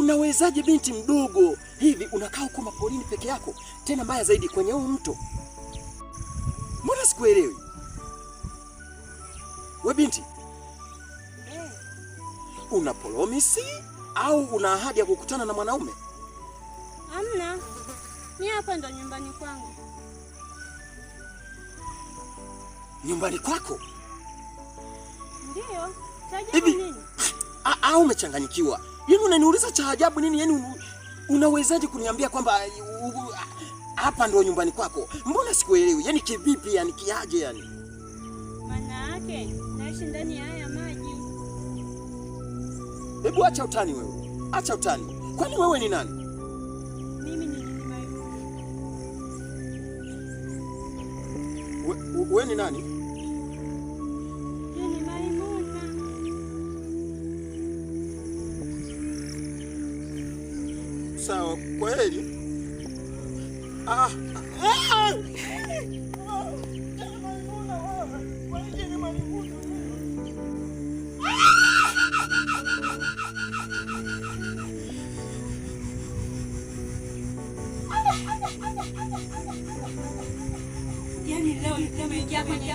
Unawezaje binti mdogo hivi unakaa huko mapolini peke yako? Tena mbaya zaidi kwenye huu mto. Mbona sikuelewi? We binti. Una polomisi au una ahadi ya kukutana na mwanaume? Hamna. Mimi hapa ndo nyumbani kwangu. Nyumbani kwako? Ndio. Chajabu nini? Au umechanganyikiwa? Yaani unaniuliza cha ajabu nini? Yaani unawezaje kuniambia kwamba hapa ndo nyumbani kwako? Mbona sikuelewi? Yaani kivipi yani kiaje yani? Maana yake naishi ndani ya haya maji. Hebu acha utani wewe. Acha utani. Kwani wewe ni nani? Mimi ni Maimuna. Wewe ni nani? Ni Maimuna. Sawa, kweli? Yani leo nimeingia kwenye